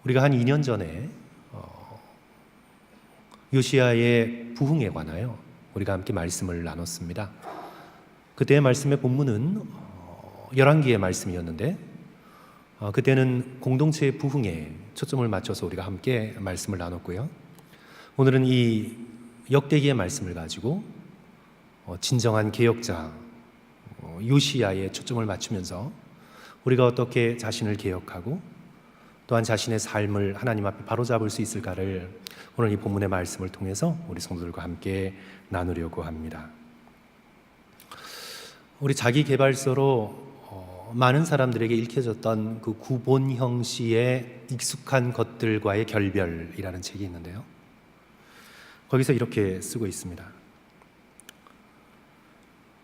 우리가 한 2년 전에 요시야의 부흥에 관하여 우리가 함께 말씀을 나눴습니다. 그때의 말씀의 본문은 열왕기의 말씀이었는데 그때는 공동체의 부흥에 초점을 맞춰서 우리가 함께 말씀을 나눴고요. 오늘은 이 역대기의 말씀을 가지고 진정한 개혁자 요시야에 초점을 맞추면서 우리가 어떻게 자신을 개혁하고 또한 자신의 삶을 하나님 앞에 바로잡을 수 있을까를 오늘 이 본문의 말씀을 통해서 우리 성도들과 함께 나누려고 합니다. 우리 자기개발서로 많은 사람들에게 읽혀졌던 그 구본형 씨의 익숙한 것들과의 결별이라는 책이 있는데요. 거기서 이렇게 쓰고 있습니다.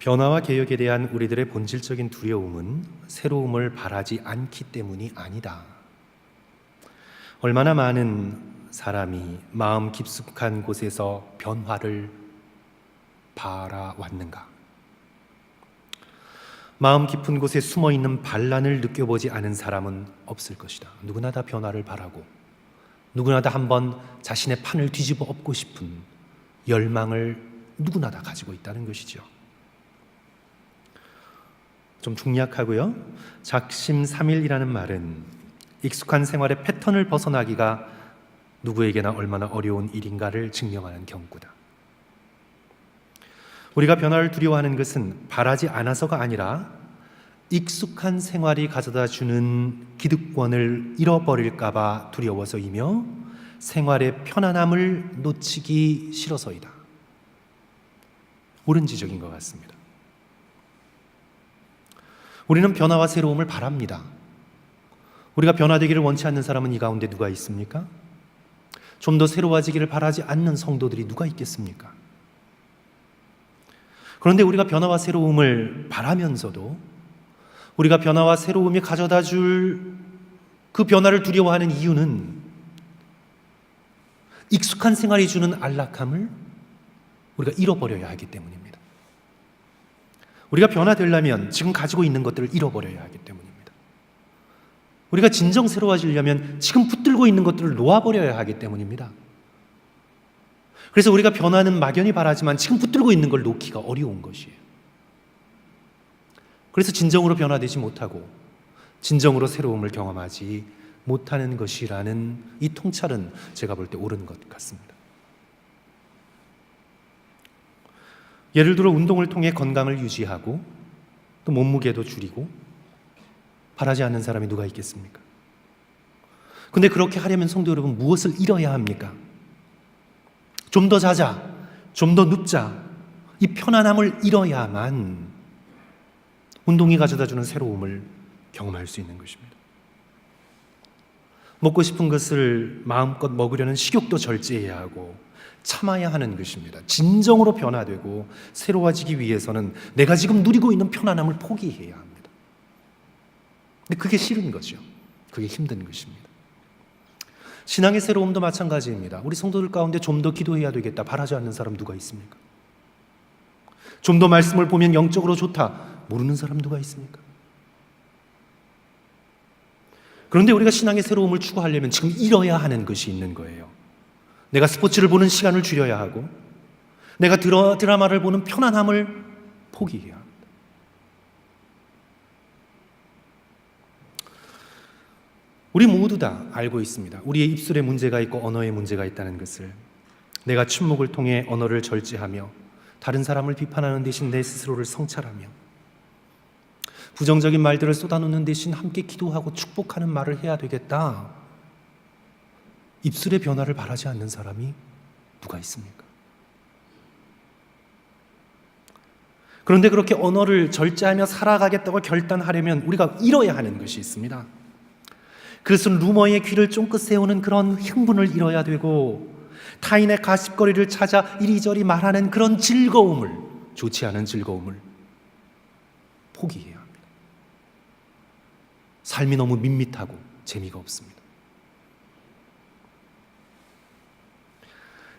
변화와 개혁에 대한 우리들의 본질적인 두려움은 새로움을 바라지 않기 때문이 아니다. 얼마나 많은 사람이 마음 깊숙한 곳에서 변화를 바라왔는가. 마음 깊은 곳에 숨어있는 반란을 느껴보지 않은 사람은 없을 것이다. 누구나 다 변화를 바라고 누구나 다 한번 자신의 판을 뒤집어 엎고 싶은 열망을 누구나 다 가지고 있다는 것이죠. 좀 중약하고요. 작심삼일이라는 말은 익숙한 생활의 패턴을 벗어나기가 누구에게나 얼마나 어려운 일인가를 증명하는 경구다. 우리가 변화를 두려워하는 것은 바라지 않아서가 아니라 익숙한 생활이 가져다 주는 기득권을 잃어버릴까 봐 두려워서이며 생활의 편안함을 놓치기 싫어서이다. 옳은 지적인 것 같습니다. 우리는 변화와 새로움을 바랍니다. 우리가 변화되기를 원치 않는 사람은 이 가운데 누가 있습니까? 좀 더 새로워지기를 바라지 않는 성도들이 누가 있겠습니까? 그런데 우리가 변화와 새로움을 바라면서도 우리가 변화와 새로움이 가져다 줄 그 변화를 두려워하는 이유는 익숙한 생활이 주는 안락함을 우리가 잃어버려야 하기 때문입니다. 우리가 변화되려면 지금 가지고 있는 것들을 잃어버려야 하기 때문입니다. 우리가 진정 새로워지려면 지금 붙들고 있는 것들을 놓아버려야 하기 때문입니다. 그래서 우리가 변화는 막연히 바라지만 지금 붙들고 있는 걸 놓기가 어려운 것이에요. 그래서 진정으로 변화되지 못하고 진정으로 새로움을 경험하지 못하는 것이라는 이 통찰은 제가 볼 때 옳은 것 같습니다. 예를 들어 운동을 통해 건강을 유지하고 또 몸무게도 줄이고 바라지 않는 사람이 누가 있겠습니까? 근데 그렇게 하려면 성도 여러분 무엇을 잃어야 합니까? 좀 더 자자, 좀 더 눕자, 이 편안함을 잃어야만 운동이 가져다주는 새로움을 경험할 수 있는 것입니다. 먹고 싶은 것을 마음껏 먹으려는 식욕도 절제해야 하고 참아야 하는 것입니다. 진정으로 변화되고 새로워지기 위해서는 내가 지금 누리고 있는 편안함을 포기해야 합니다. 근데 그게 싫은 거죠. 그게 힘든 것입니다. 신앙의 새로움도 마찬가지입니다. 우리 성도들 가운데 좀 더 기도해야 되겠다 바라지 않는 사람 누가 있습니까? 좀 더 말씀을 보면 영적으로 좋다 모르는 사람 누가 있습니까? 그런데 우리가 신앙의 새로움을 추구하려면 지금 잃어야 하는 것이 있는 거예요. 내가 스포츠를 보는 시간을 줄여야 하고 내가 드라마를 보는 편안함을 포기해야 합니다. 우리 모두 다 알고 있습니다. 우리의 입술에 문제가 있고 언어에 문제가 있다는 것을. 내가 침묵을 통해 언어를 절제하며 다른 사람을 비판하는 대신 내 스스로를 성찰하며 부정적인 말들을 쏟아놓는 대신 함께 기도하고 축복하는 말을 해야 되겠다. 입술의 변화를 바라지 않는 사람이 누가 있습니까? 그런데 그렇게 언어를 절제하며 살아가겠다고 결단하려면 우리가 잃어야 하는 것이 있습니다. 그것은 루머의 귀를 쫑긋 세우는 그런 흥분을 잃어야 되고 타인의 가십거리를 찾아 이리저리 말하는 그런 즐거움을, 좋지 않은 즐거움을 포기해야 합니다. 삶이 너무 밋밋하고 재미가 없습니다.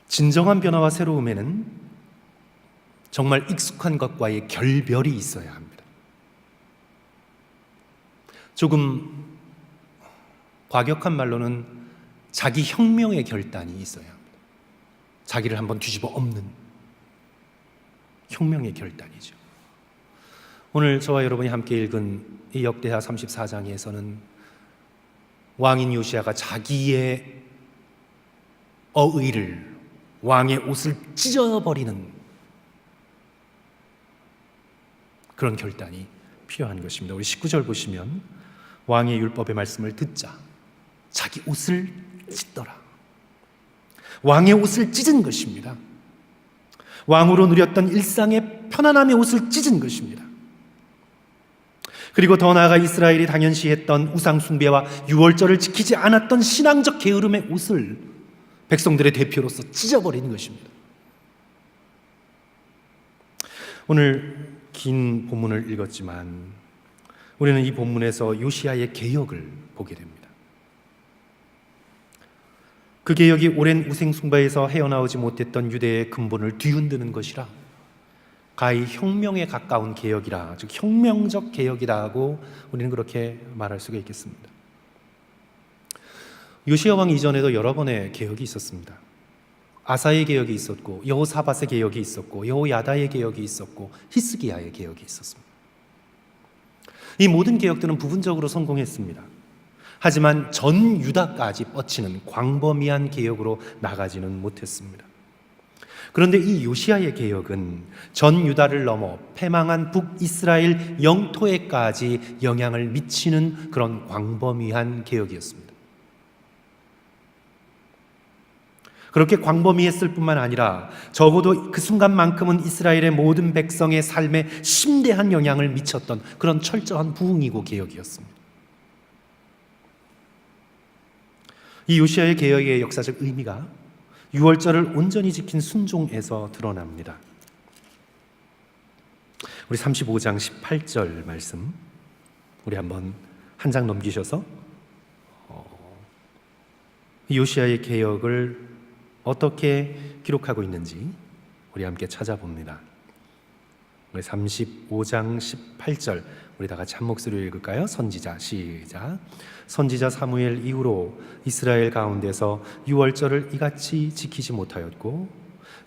진정한 변화와 새로움에는 정말 익숙한 것과의 결별이 있어야 합니다. 조금 과격한 말로는 자기 혁명의 결단이 있어야 합니다. 자기를 한번 뒤집어 엎는 혁명의 결단이죠. 오늘 저와 여러분이 함께 읽은 이 역대하 34장에서는 왕인 요시야가 자기의 어의를, 왕의 옷을 찢어버리는 그런 결단이 필요한 것입니다. 우리 19절 보시면 왕의 율법의 말씀을 듣자 자기 옷을 찢더라. 왕의 옷을 찢은 것입니다. 왕으로 누렸던 일상의 편안함의 옷을 찢은 것입니다. 그리고 더 나아가 이스라엘이 당연시 했던 우상 숭배와 유월절을 지키지 않았던 신앙적 게으름의 옷을 백성들의 대표로서 찢어버리는 것입니다. 오늘 긴 본문을 읽었지만 우리는 이 본문에서 요시야의 개혁을 보게 됩니다. 그 개혁이 오랜 우상 숭배에서 헤어나오지 못했던 유대의 근본을 뒤흔드는 것이라 가히 혁명에 가까운 개혁이라, 즉 혁명적 개혁이라고 우리는 그렇게 말할 수가 있겠습니다. 요시야 왕 이전에도 여러 번의 개혁이 있었습니다. 아사의 개혁이 있었고, 여호사밧의 개혁이 있었고, 여호야다의 개혁이 있었고, 히스기야의 개혁이 있었습니다. 이 모든 개혁들은 부분적으로 성공했습니다. 하지만 전 유다까지 뻗치는 광범위한 개혁으로 나가지는 못했습니다. 그런데 이 요시야의 개혁은 전 유다를 넘어 패망한 북이스라엘 영토에까지 영향을 미치는 그런 광범위한 개혁이었습니다. 그렇게 광범위했을 뿐만 아니라 적어도 그 순간만큼은 이스라엘의 모든 백성의 삶에 심대한 영향을 미쳤던 그런 철저한 부흥이고 개혁이었습니다. 이 요시야의 개혁의 역사적 의미가 유월절을 온전히 지킨 순종에서 드러납니다. 우리 35장 18절 말씀 우리 한번 한 장 넘기셔서 요시야의 개혁을 어떻게 기록하고 있는지 우리 함께 찾아봅니다. 우리 35장 18절 우리 다 같이 한 목소리로 읽을까요? 선지자 시작. 선지자 사무엘 이후로 이스라엘 가운데서 유월절을 이같이 지키지 못하였고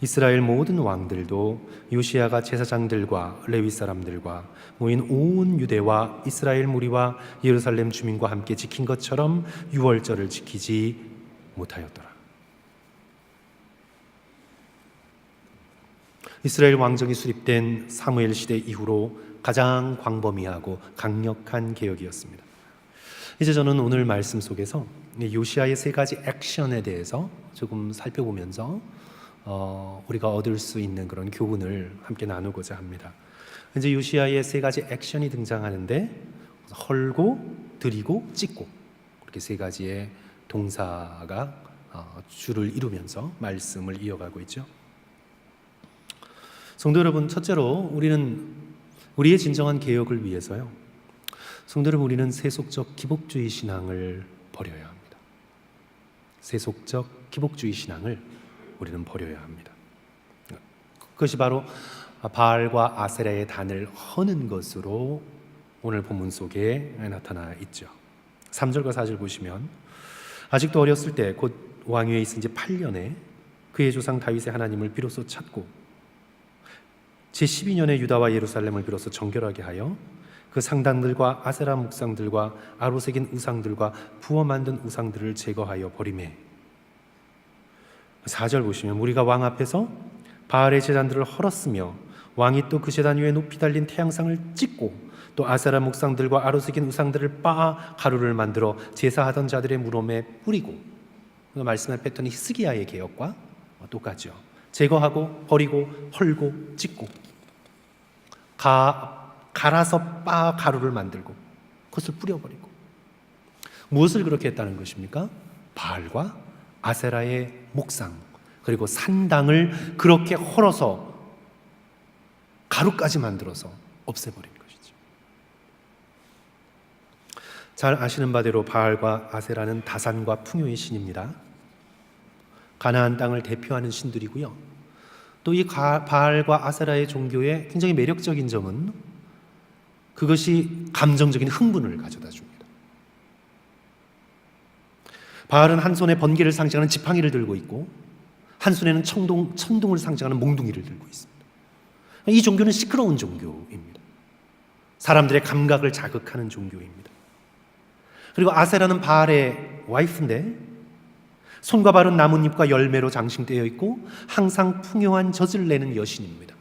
이스라엘 모든 왕들도 요시야가 제사장들과 레위 사람들과 모인 온 유대와 이스라엘 무리와 예루살렘 주민과 함께 지킨 것처럼 유월절을 지키지 못하였더라. 이스라엘 왕정이 수립된 사무엘 시대 이후로 가장 광범위하고 강력한 개혁이었습니다. 이제 저는 오늘 말씀 속에서 요시야의 세 가지 액션에 대해서 조금 살펴보면서 우리가 얻을 수 있는 그런 교훈을 함께 나누고자 합니다. 이제 요시야의 세 가지 액션이 등장하는데 헐고, 드리고, 찢고 이렇게 세 가지의 동사가 줄을 이루면서 말씀을 이어가고 있죠. 성도 여러분, 첫째로 우리의 진정한 개혁을 위해서요, 성도 여러분, 우리는 세속적 기복주의 신앙을 버려야 합니다. 세속적 기복주의 신앙을 우리는 버려야 합니다. 그것이 바로 바알과 아세라의 단을 허는 것으로 오늘 본문 속에 나타나 있죠. 3절과 4절 보시면 아직도 어렸을 때 곧 왕위에 있은 지 8년에 그의 조상 다윗의 하나님을 비로소 찾고 제12년에 유다와 예루살렘을 비로소 정결하게 하여 그 상단들과 아세라 묵상들과 아로새긴 우상들과 부어 만든 우상들을 제거하여 버리매. 4절 보시면 우리가 왕 앞에서 바알의 제단들을 헐었으며 왕이 또 그 제단 위에 높이 달린 태양상을 찍고 또 아세라 묵상들과 아로새긴 우상들을 빻아 가루를 만들어 제사하던 자들의 무덤에 뿌리고. 말씀의 패턴이 히스기야의 개혁과 똑같죠. 제거하고 버리고 헐고 찢고 갈아서 빻아 가루를 만들고 그것을 뿌려버리고. 무엇을 그렇게 했다는 것입니까? 바알과 아세라의 목상 그리고 산당을 그렇게 헐어서 가루까지 만들어서 없애버린 것이죠. 잘 아시는 바대로 바알과 아세라는 다산과 풍요의 신입니다. 가나안 땅을 대표하는 신들이고요. 또 이 바알과 아세라의 종교의 굉장히 매력적인 점은 그것이 감정적인 흥분을 가져다 줍니다. 바알은 한 손에 번개를 상징하는 지팡이를 들고 있고 한 손에는 천둥을 상징하는 몽둥이를 들고 있습니다. 이 종교는 시끄러운 종교입니다. 사람들의 감각을 자극하는 종교입니다. 그리고 아세라는 바알의 와이프인데 손과 발은 나뭇잎과 열매로 장식되어 있고 항상 풍요한 젖을 내는 여신입니다.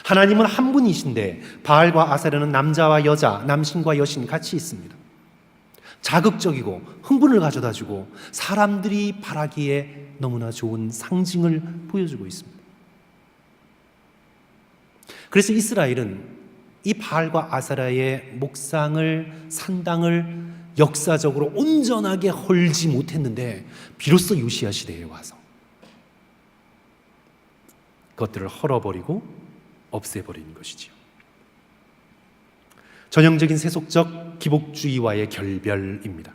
하나님은 한 분이신데 바알과 아세라는 남자와 여자, 남신과 여신 같이 있습니다. 자극적이고 흥분을 가져다주고 사람들이 바라기에 너무나 좋은 상징을 보여주고 있습니다. 그래서 이스라엘은 이 바알과 아세라의 목상을, 산당을 역사적으로 온전하게 헐지 못했는데 비로소 요시야 시대에 와서 그것들을 헐어버리고 없애버리는 것이지요. 전형적인 세속적 기복주의와의 결별입니다.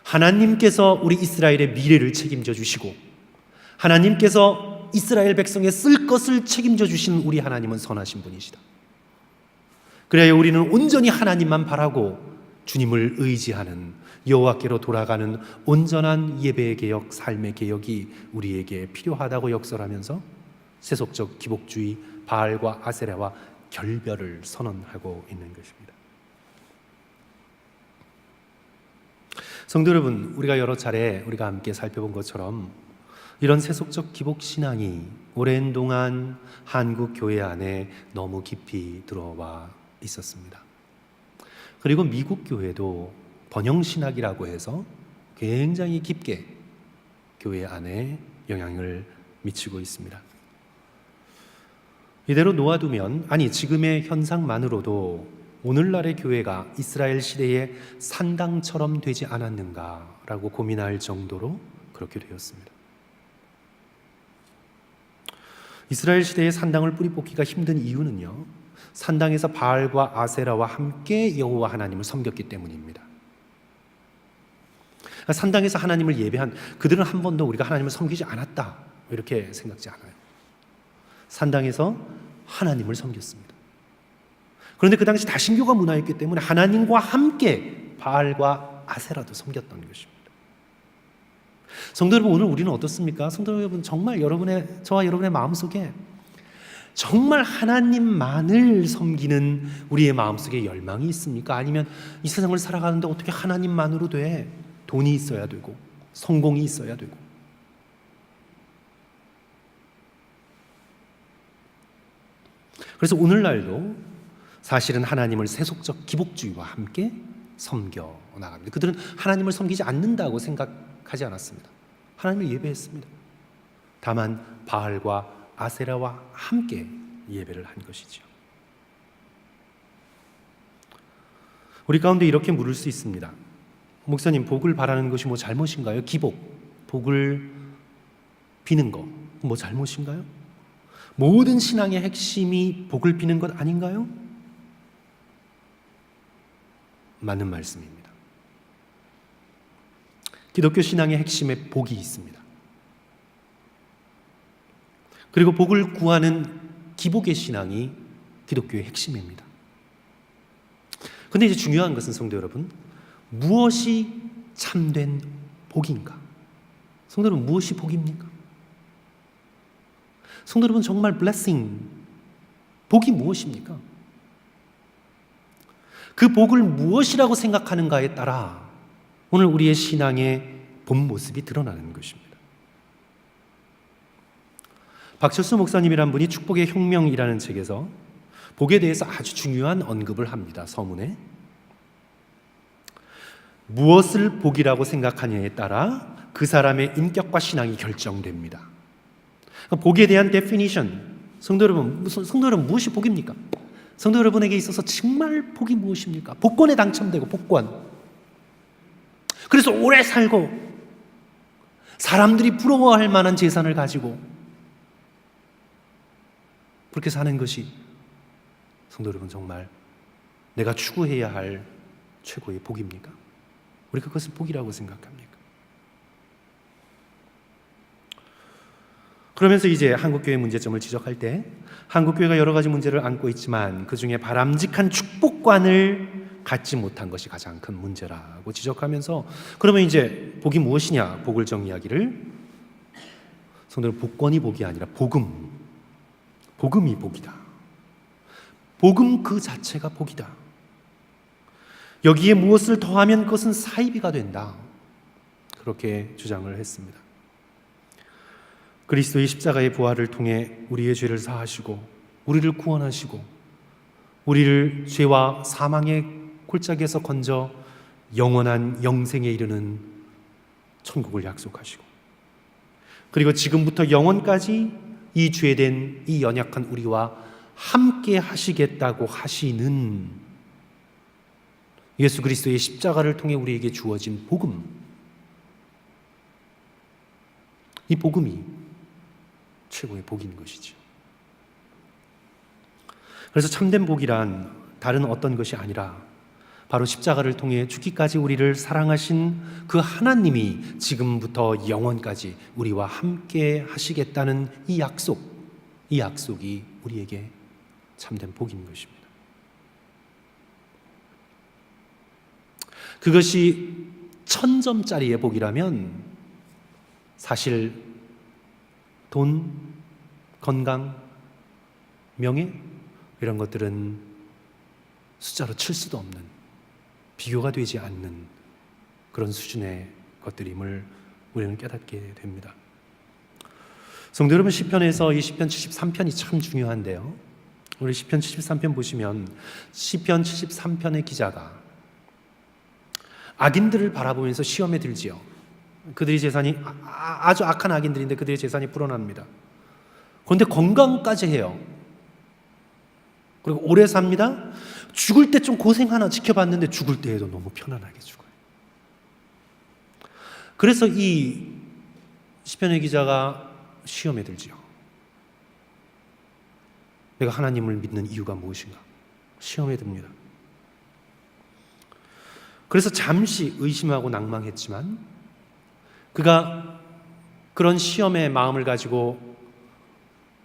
하나님께서 우리 이스라엘의 미래를 책임져 주시고 하나님께서 이스라엘 백성의 쓸 것을 책임져 주신 우리 하나님은 선하신 분이시다. 그래야 우리는 온전히 하나님만 바라고 주님을 의지하는 여호와께로 돌아가는 온전한 예배의 개혁, 삶의 개혁이 우리에게 필요하다고 역설하면서 세속적 기복주의 바알과 아세라와 결별을 선언하고 있는 것입니다. 성도 여러분, 우리가 여러 차례 우리가 함께 살펴본 것처럼 이런 세속적 기복신앙이 오랜 동안 한국 교회 안에 너무 깊이 들어와 있었습니다. 그리고 미국 교회도 번영신학이라고 해서 굉장히 깊게 교회 안에 영향을 미치고 있습니다. 이대로 놓아두면, 지금의 현상만으로도 오늘날의 교회가 이스라엘 시대의 산당처럼 되지 않았는가라고 고민할 정도로 그렇게 되었습니다. 이스라엘 시대의 산당을 뿌리 뽑기가 힘든 이유는요, 산당에서 바알과 아세라와 함께 여호와 하나님을 섬겼기 때문입니다. 산당에서 하나님을 예배한 그들은 한 번도 우리가 하나님을 섬기지 않았다 이렇게 생각지 않아요. 산당에서 하나님을 섬겼습니다. 그런데 그 당시 다신교가 문화였기 때문에 하나님과 함께 바알과 아세라도 섬겼던 것입니다. 성도 여러분, 오늘 우리는 어떻습니까? 성도 여러분, 정말 저와 여러분의 마음속에 정말 하나님만을 섬기는 우리의 마음속에 열망이 있습니까? 아니면 이 세상을 살아가는데 어떻게 하나님만으로 돼? 돈이 있어야 되고 성공이 있어야 되고. 그래서 오늘날도 사실은 하나님을 세속적 기복주의와 함께 섬겨 나갑니다. 그들은 하나님을 섬기지 않는다고 생각하지 않았습니다. 하나님을 예배했습니다. 다만 바알과 아세라와 함께 예배를 한 것이죠. 우리 가운데 이렇게 물을 수 있습니다. 목사님, 복을 바라는 것이 뭐 잘못인가요? 기복, 복을 비는 거, 뭐 잘못인가요? 모든 신앙의 핵심이 복을 비는 것 아닌가요? 맞는 말씀입니다. 기독교 신앙의 핵심에 복이 있습니다. 그리고 복을 구하는 기복의 신앙이 기독교의 핵심입니다. 그런데 이제 중요한 것은 성도 여러분, 무엇이 참된 복인가? 성도 여러분, 무엇이 복입니까? 성도 여러분, 정말 blessing, 복이 무엇입니까? 그 복을 무엇이라고 생각하는가에 따라 오늘 우리의 신앙의 본 모습이 드러나는 것입니다. 박철수 목사님이란 분이 축복의 혁명이라는 책에서 복에 대해서 아주 중요한 언급을 합니다. 서문에 무엇을 복이라고 생각하냐에 따라 그 사람의 인격과 신앙이 결정됩니다. 그러니까 복에 대한 definition, 성도 여러분 무엇이 복입니까? 성도 여러분에게 있어서 정말 복이 무엇입니까? 복권에 당첨되고 복권, 그래서 오래 살고 사람들이 부러워할 만한 재산을 가지고 그렇게 사는 것이 성도 여러분 정말 내가 추구해야 할 최고의 복입니까? 우리 그것을 복이라고 생각합니까? 그러면서 이제 한국교회 문제점을 지적할 때 한국교회가 여러 가지 문제를 안고 있지만 그 중에 바람직한 축복관을 갖지 못한 것이 가장 큰 문제라고 지적하면서, 그러면 이제 복이 무엇이냐, 복을 정의하기를 성도는 복권이 복이 아니라 복음이 복이다. 복음 그 자체가 복이다. 여기에 무엇을 더하면 그것은 사이비가 된다. 그렇게 주장을 했습니다. 그리스도의 십자가의 부활을 통해 우리의 죄를 사하시고 우리를 구원하시고 우리를 죄와 사망의 골짜기에서 건져 영원한 영생에 이르는 천국을 약속하시고, 그리고 지금부터 영원까지 이 죄된 이 연약한 우리와 함께 하시겠다고 하시는 예수 그리스도의 십자가를 통해 우리에게 주어진 복음, 이 복음이 최고의 복인 것이죠. 그래서 참된 복이란 다른 어떤 것이 아니라 바로 십자가를 통해 죽기까지 우리를 사랑하신 그 하나님이 지금부터 영원까지 우리와 함께 하시겠다는 이 약속이 우리에게 참된 복인 것입니다. 그것이 1000점짜리의 복이라면 사실 돈, 건강, 명예 이런 것들은 숫자로 칠 수도 없는, 비교가 되지 않는 그런 수준의 것들임을 우리는 깨닫게 됩니다. 성도 여러분, 시편에서 이 시편 73편이 참 중요한데요. 우리 시편 73편 보시면 시편 73편의 기자가 악인들을 바라보면서 시험에 들지요. 그들의 재산이 아주 악한 악인들인데 그들의 재산이 불어납니다. 그런데 건강까지 해요. 그리고 오래 삽니다. 죽을 때 좀 고생하나 지켜봤는데 죽을 때에도 너무 편안하게 죽어요. 그래서 이 시편의 기자가 시험에 들지요. 내가 하나님을 믿는 이유가 무엇인가? 시험에 듭니다. 그래서 잠시 의심하고 낭망했지만 그가 그런 시험의 마음을 가지고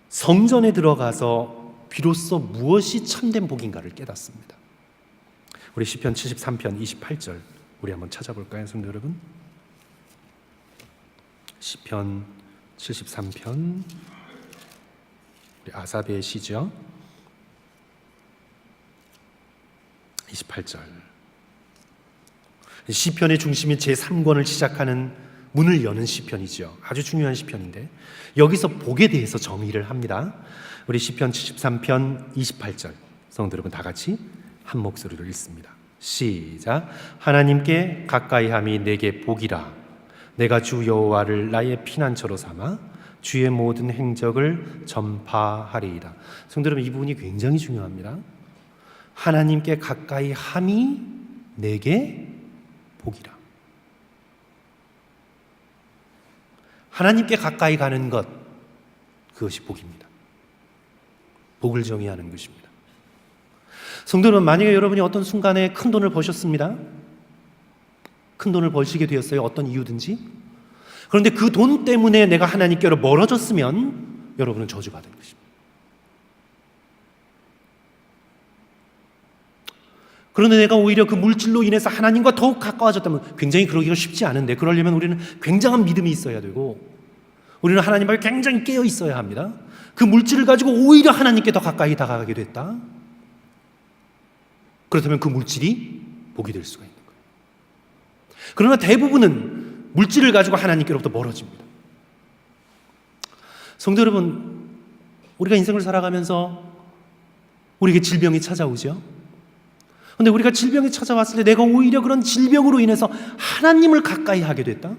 성전에 들어가서 비로소 무엇이 참된 복인가를 깨닫습니다. 우리 시편 73편 28절 우리 한번 찾아볼까요, 성도 여러분? 시편 73편 우리 아사베의 시죠. 28절. 시편의 중심인 제3권을 시작하는 문을 여는 시편이죠. 아주 중요한 시편인데 여기서 복에 대해서 정의를 합니다. 우리 시편 73편 28절 성도 여러분 다 같이 한 목소리로 읽습니다. 시작. 하나님께 가까이함이 내게 복이라. 내가 주 여호와를 나의 피난처로 삼아 주의 모든 행적을 전파하리이다. 성도 여러분, 이 부분이 굉장히 중요합니다. 하나님께 가까이함이 내게 복이라. 하나님께 가까이 가는 것, 그것이 복입니다. 복을 정의하는 것입니다. 성도 여러분, 만약에 여러분이 어떤 순간에 큰 돈을 버셨습니다. 큰 돈을 벌시게 되었어요. 어떤 이유든지. 그런데 그 돈 때문에 내가 하나님께로 멀어졌으면 여러분은 저주받은 것입니다. 그런데 내가 오히려 그 물질로 인해서 하나님과 더욱 가까워졌다면, 굉장히 그러기가 쉽지 않은데, 그러려면 우리는 굉장한 믿음이 있어야 되고 우리는 하나님 앞에 굉장히 깨어 있어야 합니다. 그 물질을 가지고 오히려 하나님께 더 가까이 다가가게 됐다. 그렇다면 그 물질이 복이 될 수가 있는 거예요. 그러나 대부분은 물질을 가지고 하나님께로부터 멀어집니다. 성도 여러분, 우리가 인생을 살아가면서 우리에게 질병이 찾아오죠. 그런데 우리가 질병이 찾아왔을 때 내가 오히려 그런 질병으로 인해서 하나님을 가까이 하게 됐다.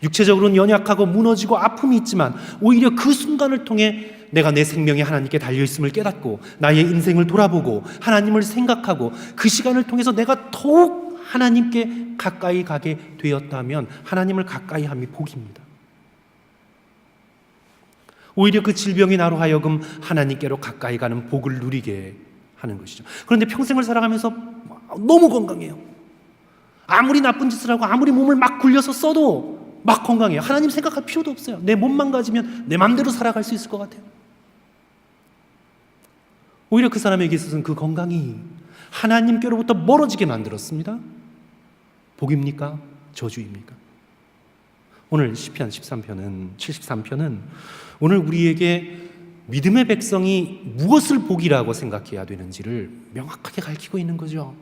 육체적으로는 연약하고 무너지고 아픔이 있지만 오히려 그 순간을 통해 내가 내 생명이 하나님께 달려있음을 깨닫고 나의 인생을 돌아보고 하나님을 생각하고 그 시간을 통해서 내가 더욱 하나님께 가까이 가게 되었다면 하나님을 가까이 함이 복입니다. 오히려 그 질병이 나로 하여금 하나님께로 가까이 가는 복을 누리게 하는 것이죠. 그런데 평생을 살아가면서 너무 건강해요. 아무리 나쁜 짓을 하고 아무리 몸을 막 굴려서 써도 막 건강해요. 하나님 생각할 필요도 없어요. 내 몸만 가지면 내 마음대로 살아갈 수 있을 것 같아요. 오히려 그 사람에게 있어서는 그 건강이 하나님께로부터 멀어지게 만들었습니다. 복입니까? 저주입니까? 오늘 시편 73편은 오늘 우리에게 믿음의 백성이 무엇을 복이라고 생각해야 되는지를 명확하게 가르치고 있는 거죠.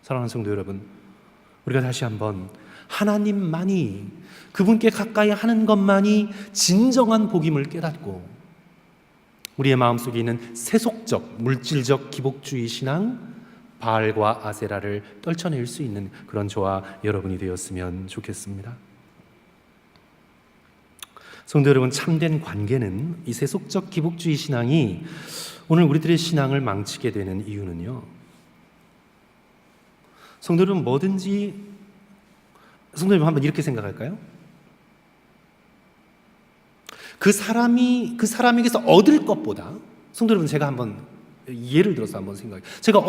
사랑하는 성도 여러분, 우리가 다시 한번 하나님만이, 그분께 가까이 하는 것만이 진정한 복임을 깨닫고 우리의 마음속에 있는 세속적, 물질적 기복주의 신앙, 바알과 아세라를 떨쳐낼 수 있는 그런 저와 여러분이 되었으면 좋겠습니다. 성도 여러분, 참된 관계는 이 세속적 기복주의 신앙이 오늘 우리들의 신앙을 망치게 되는 이유는요, 성도 여러분, 성도 여러분 한번 이렇게 생각할까요? 그 사람에게서 얻을 것보다, 성도 여러분, 제가 한번 예를 들어서 한번 생각해요. 제가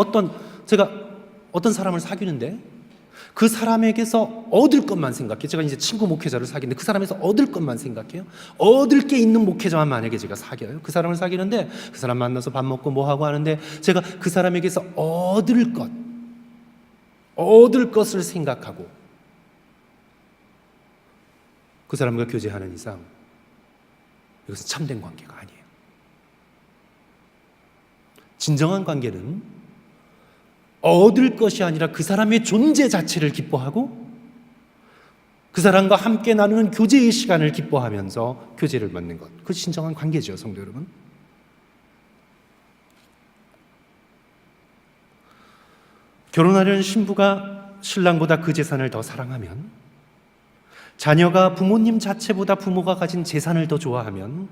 어떤 사람을 사귀는데 그 사람에게서 얻을 것만 생각해요. 제가 이제 친구 목회자를 사귀는데 그 사람에서 얻을 것만 생각해요. 얻을 게 있는 목회자만 만약에 제가 사귀어요. 그 사람을 사귀는데 그 사람 만나서 밥 먹고 뭐 하고 하는데 제가 그 사람에게서 얻을 것을 생각하고 그 사람과 교제하는 이상 이것은 참된 관계가 아니에요. 진정한 관계는 얻을 것이 아니라 그 사람의 존재 자체를 기뻐하고 그 사람과 함께 나누는 교제의 시간을 기뻐하면서 교제를 맺는 것, 그것이 진정한 관계죠, 성도 여러분. 결혼하려는 신부가 신랑보다 그 재산을 더 사랑하면, 자녀가 부모님 자체보다 부모가 가진 재산을 더 좋아하면,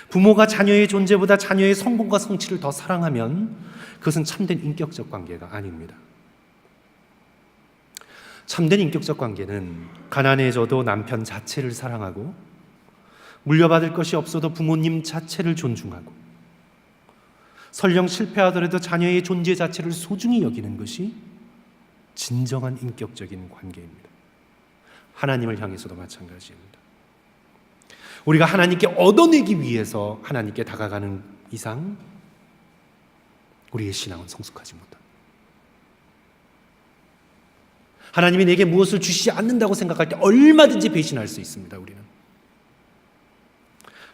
부모가 자녀의 존재보다 자녀의 성공과 성취를 더 사랑하면 그것은 참된 인격적 관계가 아닙니다. 참된 인격적 관계는 가난해져도 남편 자체를 사랑하고 물려받을 것이 없어도 부모님 자체를 존중하고 설령 실패하더라도 자녀의 존재 자체를 소중히 여기는 것이 진정한 인격적인 관계입니다. 하나님을 향해서도 마찬가지입니다. 우리가 하나님께 얻어내기 위해서 하나님께 다가가는 이상 우리의 신앙은 성숙하지 못합니다. 하나님이 내게 무엇을 주시지 않는다고 생각할 때 얼마든지 배신할 수 있습니다, 우리는.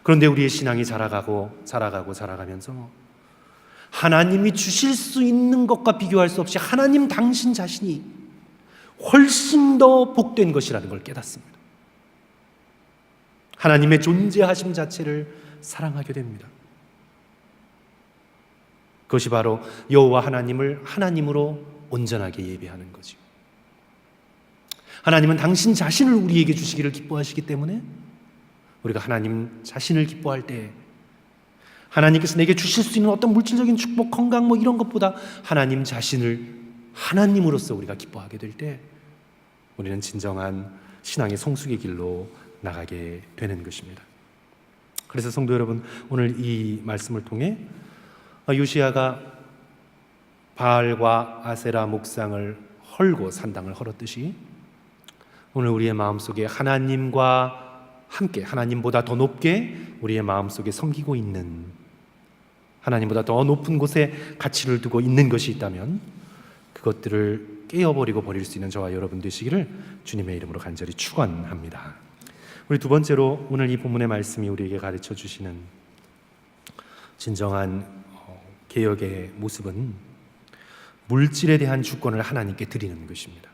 그런데 우리의 신앙이 자라가면서 하나님이 주실 수 있는 것과 비교할 수 없이 하나님 당신 자신이 훨씬 더 복된 것이라는 걸 깨닫습니다. 하나님의 존재하심 자체를 사랑하게 됩니다. 그것이 바로 여호와 하나님을 하나님으로 온전하게 예배하는 거죠. 하나님은 당신 자신을 우리에게 주시기를 기뻐하시기 때문에 우리가 하나님 자신을 기뻐할 때 하나님께서 내게 주실 수 있는 어떤 물질적인 축복, 건강 뭐 이런 것보다 하나님 자신을 하나님으로서 우리가 기뻐하게 될 때 우리는 진정한 신앙의 성숙의 길로 나가게 되는 것입니다. 그래서 성도 여러분, 오늘 이 말씀을 통해 요시야가 바알과 아세라 목상을 헐고 산당을 헐었듯이 오늘 우리의 마음속에 하나님과 함께 하나님보다 더 높게 우리의 마음속에 섬기고 있는, 하나님보다 더 높은 곳에 가치를 두고 있는 것이 있다면 그것들을 깨어버리고 버릴 수 있는 저와 여러분 되시기를 주님의 이름으로 간절히 축원합니다. 우리 두 번째로 오늘 이 본문의 말씀이 우리에게 가르쳐 주시는 진정한 개혁의 모습은 물질에 대한 주권을 하나님께 드리는 것입니다.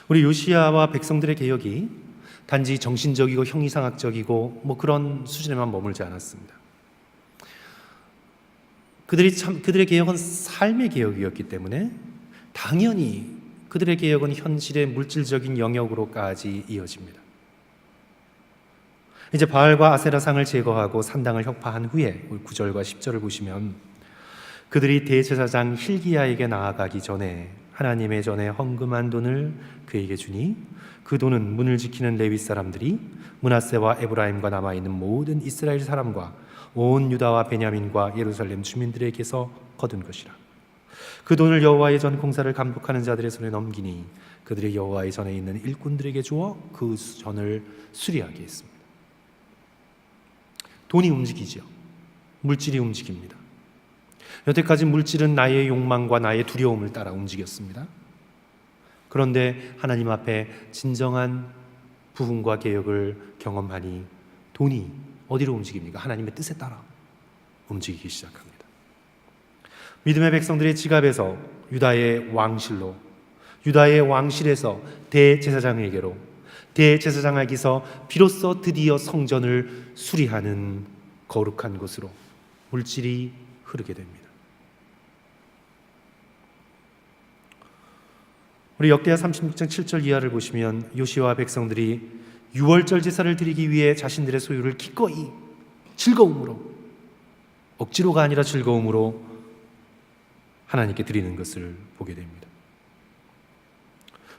우리 요시야와 백성들의 개혁이 단지 정신적이고 형이상학적이고 뭐 그런 수준에만 머물지 않았습니다. 그들의 개혁은 삶의 개혁이었기 때문에 당연히 그들의 개혁은 현실의 물질적인 영역으로까지 이어집니다. 이제 바알과 아세라상을 제거하고 산당을 혁파한 후에 9절과 10절을 보시면 그들이 대제사장 hil기야에게 나아가기 전에 하나님의 전에 헌금한 돈을 그에게 주니 그 돈은 문을 지키는 레위 사람들이 므낫세와 에브라임과 남아있는 모든 이스라엘 사람과 온 유다와 베냐민과 예루살렘 주민들에게서 거둔 것이라. 그 돈을 여호와의 전 공사를 감독하는 자들의 손에 넘기니 그들이 여호와의 전에 있는 일꾼들에게 주어 그 전을 수리하게 했습니다. 돈이 움직이죠. 물질이 움직입니다. 여태까지 물질은 나의 욕망과 나의 두려움을 따라 움직였습니다. 그런데 하나님 앞에 진정한 부흥과 개혁을 경험하니 돈이 어디로 움직입니까? 하나님의 뜻에 따라 움직이기 시작합니다. 믿음의 백성들의 지갑에서 유다의 왕실로, 유다의 왕실에서 대제사장에게로, 대제사장에게서 비로소 드디어 성전을 수리하는 거룩한 곳으로 물질이 흐르게 됩니다. 우리 역대하 36장 7절 이하를 보시면 요시아와 백성들이 유월절 제사를 드리기 위해 자신들의 소유를 기꺼이 즐거움으로, 억지로가 아니라 즐거움으로 하나님께 드리는 것을 보게 됩니다.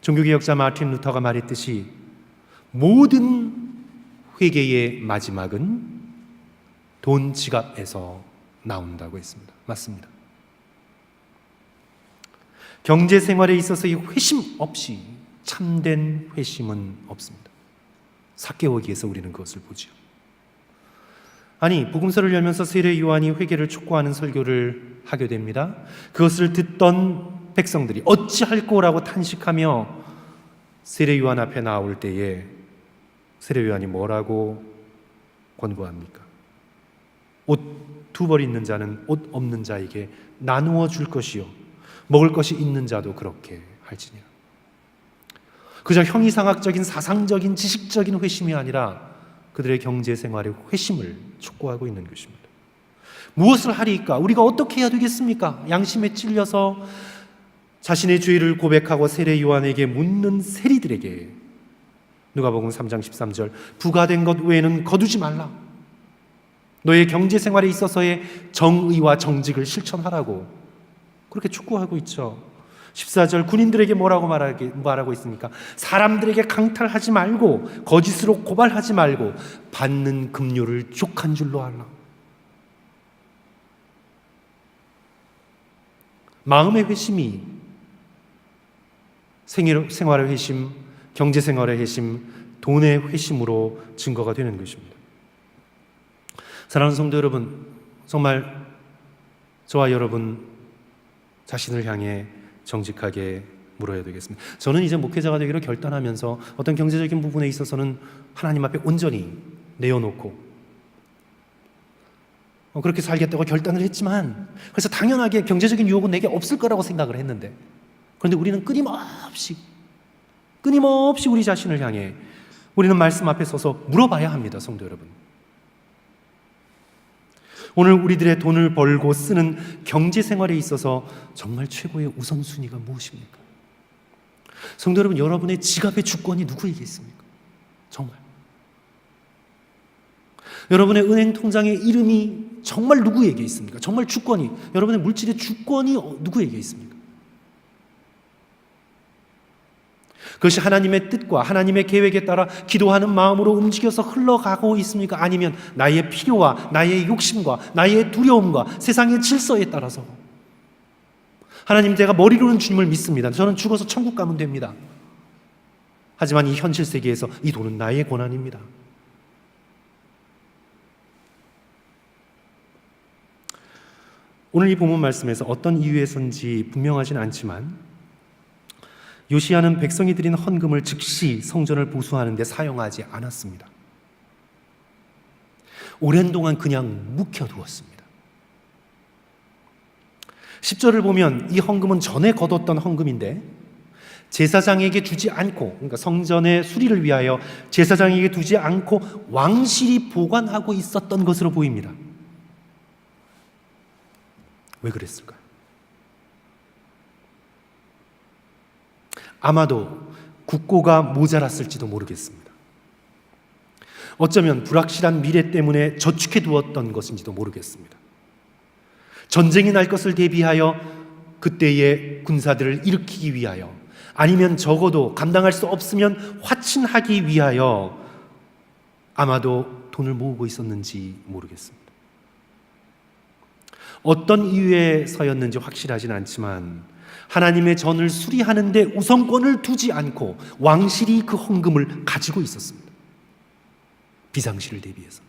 종교개혁자 마틴 루터가 말했듯이 모든 회개의 마지막은 돈 지갑에서 나온다고 했습니다. 맞습니다. 경제 생활에 있어서의 회심 없이 참된 회심은 없습니다. 삭개오기에서 우리는 그것을 보죠. 아니, 복음서를 열면서 세례 요한이 회개를 촉구하는 설교를 하게 됩니다. 그것을 듣던 백성들이 어찌할꼬라고 탄식하며 세례 요한 앞에 나올 때에 세례 요한이 뭐라고 권고합니까? 옷 두 벌 있는 자는 옷 없는 자에게 나누어 줄 것이요 먹을 것이 있는 자도 그렇게 할지니라. 그저 형이상학적인 사상적인 지식적인 회심이 아니라 그들의 경제 생활의 회심을 촉구하고 있는 것입니다. 무엇을 하리까? 우리가 어떻게 해야 되겠습니까? 양심에 찔려서 자신의 죄를 고백하고 세례 요한에게 묻는 세리들에게 누가복음 3장 13절 부가된 것 외에는 거두지 말라. 너의 경제 생활에 있어서의 정의와 정직을 실천하라고 그렇게 촉구하고 있죠. 14절 군인들에게 뭐라고 말하고 있습니까? 사람들에게 강탈하지 말고 거짓으로 고발하지 말고 받는 급료를 족한 줄로 알라. 마음의 회심이 생활의 회심, 경제 생활의 회심, 돈의 회심으로 증거가 되는 것입니다. 사랑하는 성도 여러분, 정말 저와 여러분 자신을 향해 정직하게 물어야 되겠습니다. 저는 이제 목회자가 되기로 결단하면서 어떤 경제적인 부분에 있어서는 하나님 앞에 온전히 내어놓고 그렇게 살겠다고 결단을 했지만, 그래서 당연하게 경제적인 유혹은 내게 없을 거라고 생각을 했는데, 그런데 우리는 끊임없이 우리 자신을 향해 우리는 말씀 앞에 서서 물어봐야 합니다. 성도 여러분, 오늘 우리들의 돈을 벌고 쓰는 경제 생활에 있어서 정말 최고의 우선순위가 무엇입니까? 성도 여러분, 여러분의 지갑의 주권이 누구에게 있습니까? 정말 여러분의 은행 통장의 이름이 정말 누구에게 있습니까? 정말 주권이, 여러분의 물질의 주권이 누구에게 있습니까? 그것이 하나님의 뜻과 하나님의 계획에 따라 기도하는 마음으로 움직여서 흘러가고 있습니까? 아니면 나의 필요와 나의 욕심과 나의 두려움과 세상의 질서에 따라서? 하나님, 제가 머리로는 주님을 믿습니다. 저는 죽어서 천국 가면 됩니다. 하지만 이 현실 세계에서 이 돈은 나의 고난입니다. 오늘 이 본문 말씀에서 어떤 이유에서인지 분명하진 않지만 요시야는 백성이 드린 헌금을 즉시 성전을 보수하는 데 사용하지 않았습니다. 오랜 동안 그냥 묵혀두었습니다. 10절을 보면 이 헌금은 전에 거뒀던 헌금인데 제사장에게 주지 않고, 그러니까 성전의 수리를 위하여 제사장에게 두지 않고 왕실이 보관하고 있었던 것으로 보입니다. 왜 그랬을까요? 아마도 국고가 모자랐을지도 모르겠습니다. 어쩌면 불확실한 미래 때문에 저축해 두었던 것인지도 모르겠습니다. 전쟁이 날 것을 대비하여 그때의 군사들을 일으키기 위하여, 아니면 적어도 감당할 수 없으면 화친하기 위하여 아마도 돈을 모으고 있었는지 모르겠습니다. 어떤 이유에서였는지 확실하진 않지만 하나님의 전을 수리하는 데 우선권을 두지 않고 왕실이 그 헌금을 가지고 있었습니다. 비상시를 대비해서.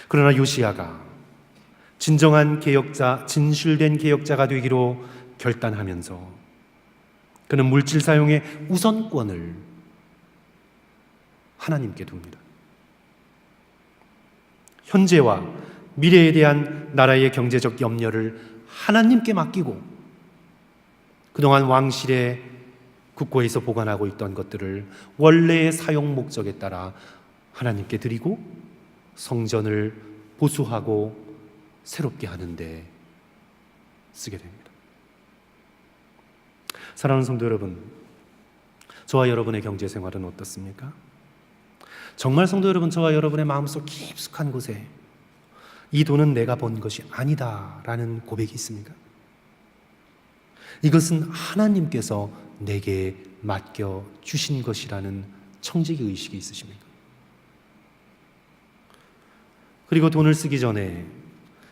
그러나 요시야가 진정한 개혁자, 진실된 개혁자가 되기로 결단하면서 그는 물질 사용의 우선권을 하나님께 둡니다. 현재와 미래에 대한 나라의 경제적 염려를 하나님께 맡기고 그동안 왕실의 국고에서 보관하고 있던 것들을 원래의 사용 목적에 따라 하나님께 드리고 성전을 보수하고 새롭게 하는데 쓰게 됩니다. 사랑하는 성도 여러분, 저와 여러분의 경제 생활은 어떻습니까? 정말 성도 여러분, 저와 여러분의 마음속 깊숙한 곳에 이 돈은 내가 번 것이 아니다라는 고백이 있습니까? 이것은 하나님께서 내게 맡겨주신 것이라는 청지기 의식이 있으십니까? 그리고 돈을 쓰기 전에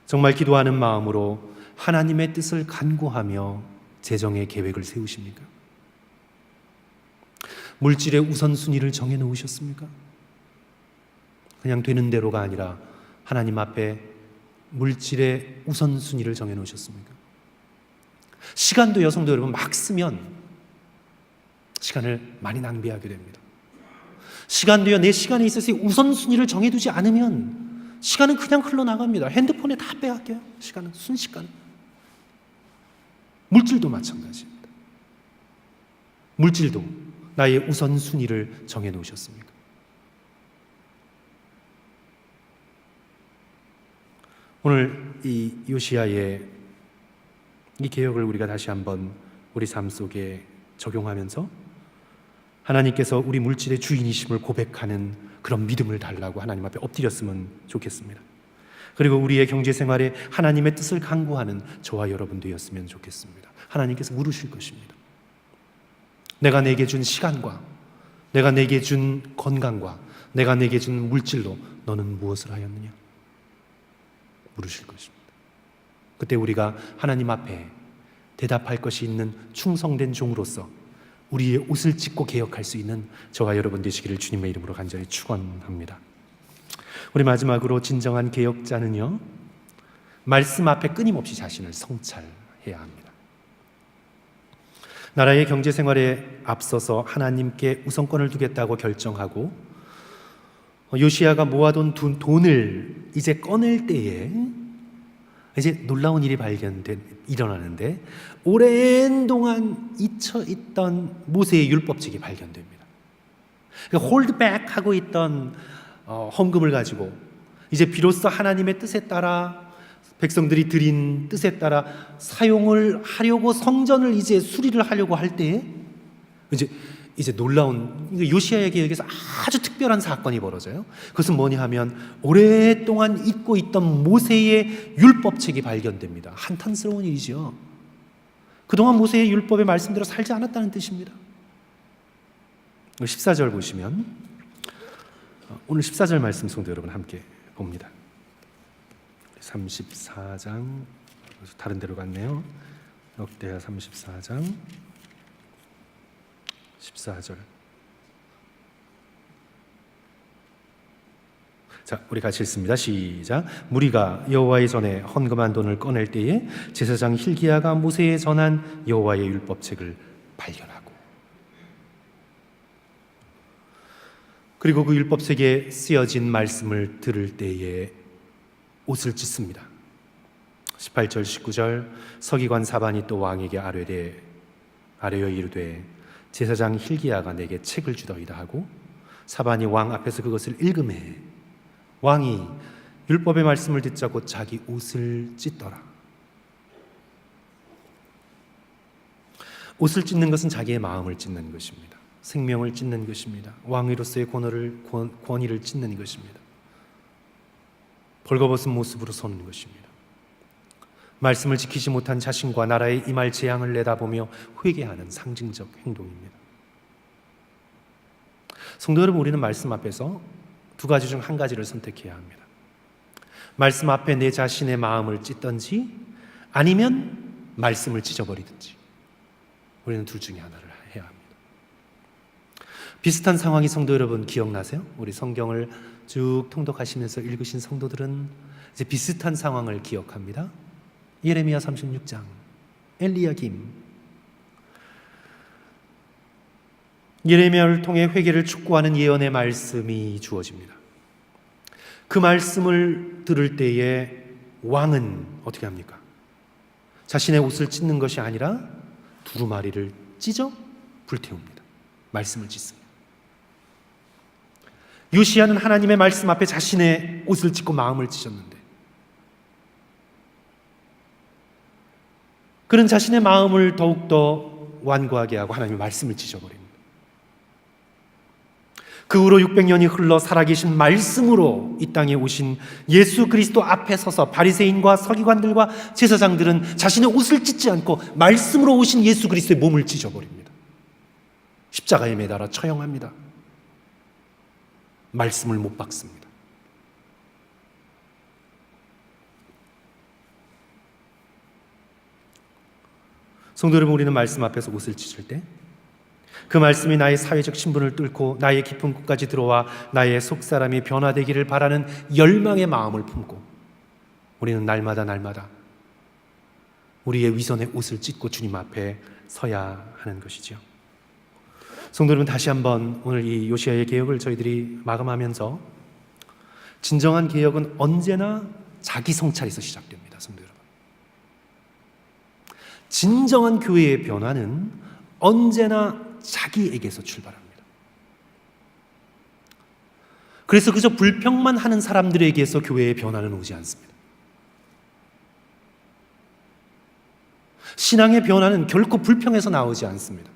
정말 기도하는 마음으로 하나님의 뜻을 간구하며 재정의 계획을 세우십니까? 물질의 우선순위를 정해 놓으셨습니까? 그냥 되는 대로가 아니라 하나님 앞에 물질의 우선순위를 정해 놓으셨습니까? 시간도 여성도 여러분 막 쓰면 시간을 많이 낭비하게 됩니다. 시간도요, 내 시간에 있어서 우선순위를 정해두지 않으면 시간은 그냥 흘러나갑니다. 핸드폰에 다 빼앗겨요. 시간은, 순식간에. 물질도 마찬가지입니다. 물질도 나의 우선순위를 정해 놓으셨습니까? 오늘 이 요시야의 이 개혁을 우리가 다시 한번 우리 삶 속에 적용하면서 하나님께서 우리 물질의 주인이심을 고백하는 그런 믿음을 달라고 하나님 앞에 엎드렸으면 좋겠습니다. 그리고 우리의 경제 생활에 하나님의 뜻을 간구하는 저와 여러분 되었으면 좋겠습니다. 하나님께서 물으실 것입니다. 내가 내게 준 시간과 내가 내게 준 건강과 내가 내게 준 물질로 너는 무엇을 하였느냐? 물으실 것입니다. 그때 우리가 하나님 앞에 대답할 것이 있는 충성된 종으로서 우리의 옷을 찢고 개혁할 수 있는 저와 여러분 되시기를 주님의 이름으로 간절히 축원합니다. 우리 마지막으로 진정한 개혁자는요, 말씀 앞에 끊임없이 자신을 성찰해야 합니다. 나라의 경제 생활에 앞서서 하나님께 우선권을 두겠다고 결정하고 요시야가 모아둔 돈을 이제 꺼낼 때에 이제 놀라운 일이 일어나는데 오랜 동안 잊혀 있던 모세의 율법책이 발견됩니다. 그러니까 홀드백 하고 있던 헌금을 가지고 이제 비로소 하나님의 뜻에 따라 백성들이 드린 뜻에 따라 사용을 하려고 성전을 이제 수리를 하려고 할 때에 이제 놀라운 요시야의 계획에서 아주 특별한 사건이 벌어져요. 그것은 뭐냐 하면 오랫동안 잊고 있던 모세의 율법책이 발견됩니다. 한탄스러운 일이죠. 그동안 모세의 율법의 말씀대로 살지 않았다는 뜻입니다. 14절 보시면 오늘 14절 말씀 성도 여러분 함께 봅니다. 34장 다른 데로 갔네요. 역대하 34장 14절. 자, 우리 같이 읽습니다. 시작. 무리가 여호와의 전에 헌금한 돈을 꺼낼 때에 제사장 hil기야가 모세에 전한 여호와의 율법책을 발견하고, 그리고 그 율법책에 쓰여진 말씀을 들을 때에 옷을 찢습니다. 18절 19절. 서기관 사반이 또 왕에게 아뢰어 이르되 제사장 hil기야가 내게 책을 주더이다 하고 사반이 왕 앞에서 그것을 읽음에 왕이 율법의 말씀을 듣자 곧 자기 옷을 찢더라. 옷을 찢는 것은 자기의 마음을 찢는 것입니다. 생명을 찢는 것입니다. 왕위로서의 권위를 찢는 것입니다. 벌거벗은 모습으로 서는 것입니다. 말씀을 지키지 못한 자신과 나라에 임할 재앙을 내다보며 회개하는 상징적 행동입니다. 성도 여러분, 우리는 말씀 앞에서 두 가지 중 한 가지를 선택해야 합니다. 말씀 앞에 내 자신의 마음을 찢든지 아니면 말씀을 찢어버리든지, 우리는 둘 중에 하나를 해야 합니다. 비슷한 상황이 성도 여러분 기억나세요? 우리 성경을 쭉 통독하시면서 읽으신 성도들은 이제 비슷한 상황을 기억합니다. 예레미야 36장, 엘리야김. 예레미야를 통해 회개를 촉구하는 예언의 말씀이 주어집니다. 그 말씀을 들을 때에 왕은 어떻게 합니까? 자신의 옷을 찢는 것이 아니라 두루마리를 찢어 불태웁니다. 말씀을 찢습니다. 요시야는 하나님의 말씀 앞에 자신의 옷을 찢고 마음을 찢었는데, 그는 자신의 마음을 더욱더 완고하게 하고 하나님의 말씀을 찢어버립니다. 그 후로 600년이 흘러 살아계신 말씀으로 이 땅에 오신 예수 그리스도 앞에 서서 바리새인과 서기관들과 제사장들은 자신의 옷을 찢지 않고 말씀으로 오신 예수 그리스도의 몸을 찢어버립니다. 십자가에 매달아 처형합니다. 말씀을 못 박습니다. 성도 여러분, 우리는 말씀 앞에서 옷을 찢을 때 그 말씀이 나의 사회적 신분을 뚫고 나의 깊은 곳까지 들어와 나의 속사람이 변화되기를 바라는 열망의 마음을 품고 우리는 날마다 우리의 위선의 옷을 찢고 주님 앞에 서야 하는 것이지요. 성도 여러분, 다시 한번 오늘 이 요시야의 개혁을 저희들이 마감하면서 진정한 개혁은 언제나 자기 성찰에서 시작됩니다. 성도 여러분, 진정한 교회의 변화는 언제나 자기에게서 출발합니다. 그래서 그저 불평만 하는 사람들에게서 교회의 변화는 오지 않습니다. 신앙의 변화는 결코 불평에서 나오지 않습니다.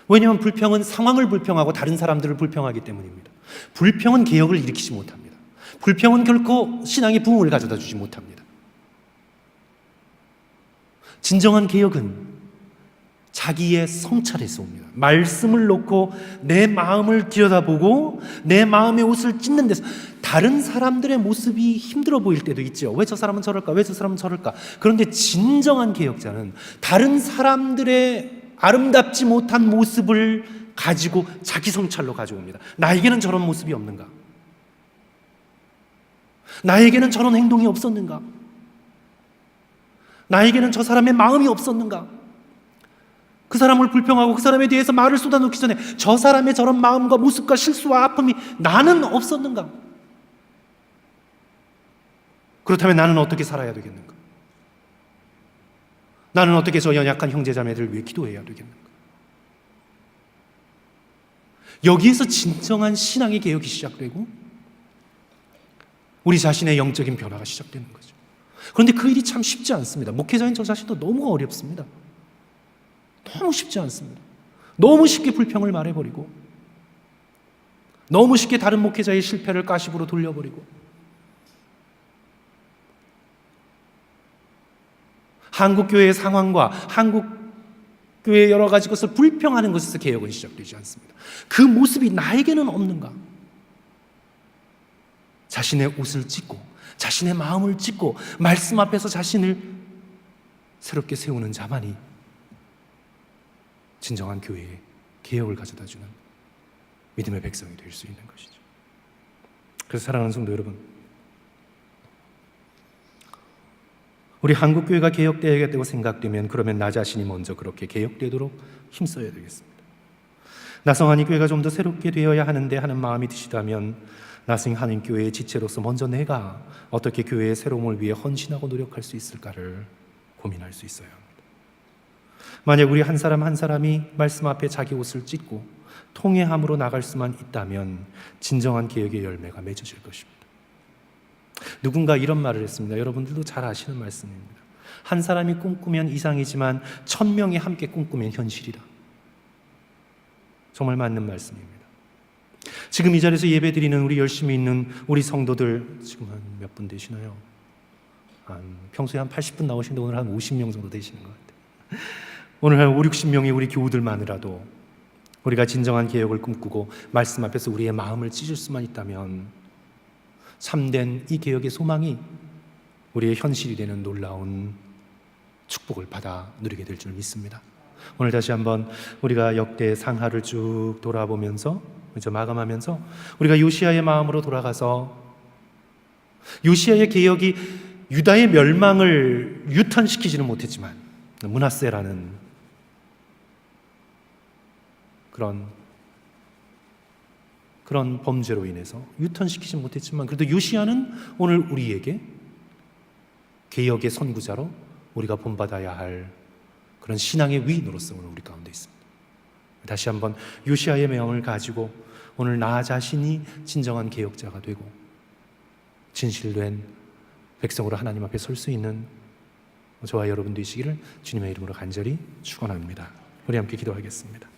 왜냐하면 불평은 상황을 불평하고 다른 사람들을 불평하기 때문입니다. 불평은 개혁을 일으키지 못합니다. 불평은 결코 신앙의 부흥을 가져다 주지 못합니다. 진정한 개혁은 자기의 성찰에서 옵니다. 말씀을 놓고 내 마음을 들여다보고 내 마음의 옷을 찢는 데서 다른 사람들의 모습이 힘들어 보일 때도 있죠. 왜 저 사람은 저럴까? 왜 저 사람은 저럴까? 그런데 진정한 개혁자는 다른 사람들의 아름답지 못한 모습을 가지고 자기 성찰로 가져옵니다. 나에게는 저런 모습이 없는가? 나에게는 저런 행동이 없었는가? 나에게는 저 사람의 마음이 없었는가? 그 사람을 불평하고 그 사람에 대해서 말을 쏟아놓기 전에 저 사람의 저런 마음과 모습과 실수와 아픔이 나는 없었는가? 그렇다면 나는 어떻게 살아야 되겠는가? 나는 어떻게 저 연약한 형제자매들을 위해 기도해야 되겠는가? 여기에서 진정한 신앙의 개혁이 시작되고 우리 자신의 영적인 변화가 시작되는 거죠. 그런데 그 일이 참 쉽지 않습니다. 목회자인 저 자신도 너무 어렵습니다. 너무 쉽지 않습니다. 너무 쉽게 불평을 말해버리고 너무 쉽게 다른 목회자의 실패를 가십으로 돌려버리고 한국교회의 상황과 한국교회의 여러 가지 것을 불평하는 것에서 개혁은 시작되지 않습니다. 그 모습이 나에게는 없는가? 자신의 옷을 찢고 자신의 마음을 찢고 말씀 앞에서 자신을 새롭게 세우는 자만이 진정한 교회에 개혁을 가져다주는 믿음의 백성이 될 수 있는 것이죠. 그래서 사랑하는 성도 여러분, 우리 한국교회가 개혁되어야겠다고 생각되면 그러면 나 자신이 먼저 그렇게 개혁되도록 힘써야 되겠습니다. 나성하니 교회가 좀 더 새롭게 되어야 하는데 하는 마음이 드시다면 나성 한인교회의 지체로서 먼저 내가 어떻게 교회의 새로움을 위해 헌신하고 노력할 수 있을까를 고민할 수 있어야 합니다. 만약 우리 한 사람 한 사람이 말씀 앞에 자기 옷을 찢고 통회함으로 나갈 수만 있다면 진정한 개혁의 열매가 맺어질 것입니다. 누군가 이런 말을 했습니다. 여러분들도 잘 아시는 말씀입니다. 한 사람이 꿈꾸면 이상이지만 1000명이 함께 꿈꾸면 현실이다. 정말 맞는 말씀입니다. 지금 이 자리에서 예배드리는 우리 열심히 있는 우리 성도들 지금 한 몇 분 되시나요? 평소에 한 80분 나오시는데 오늘 한 50명 정도 되시는 것 같아요. 오늘 한 5, 60명의 우리 교우들만이라도 우리가 진정한 개혁을 꿈꾸고 말씀 앞에서 우리의 마음을 찢을 수만 있다면 참된 이 개혁의 소망이 우리의 현실이 되는 놀라운 축복을 받아 누리게 될 줄 믿습니다. 오늘 다시 한번 우리가 역대 상하를 쭉 돌아보면서 이제 마감하면서 우리가 요시야의 마음으로 돌아가서 요시야의 개혁이 유다의 멸망을 유턴시키지는 못했지만 므낫세라는 그런 범죄로 인해서 유턴시키지 못했지만 그래도 요시야는 오늘 우리에게 개혁의 선구자로 우리가 본받아야 할 그런 신앙의 위인으로서 오늘 우리 가운데 있습니다. 다시 한번 요시야의 명을 가지고 오늘 나 자신이 진정한 개혁자가 되고 진실된 백성으로 하나님 앞에 설 수 있는 저와 여러분 되시기를 주님의 이름으로 간절히 축원합니다. 우리 함께 기도하겠습니다.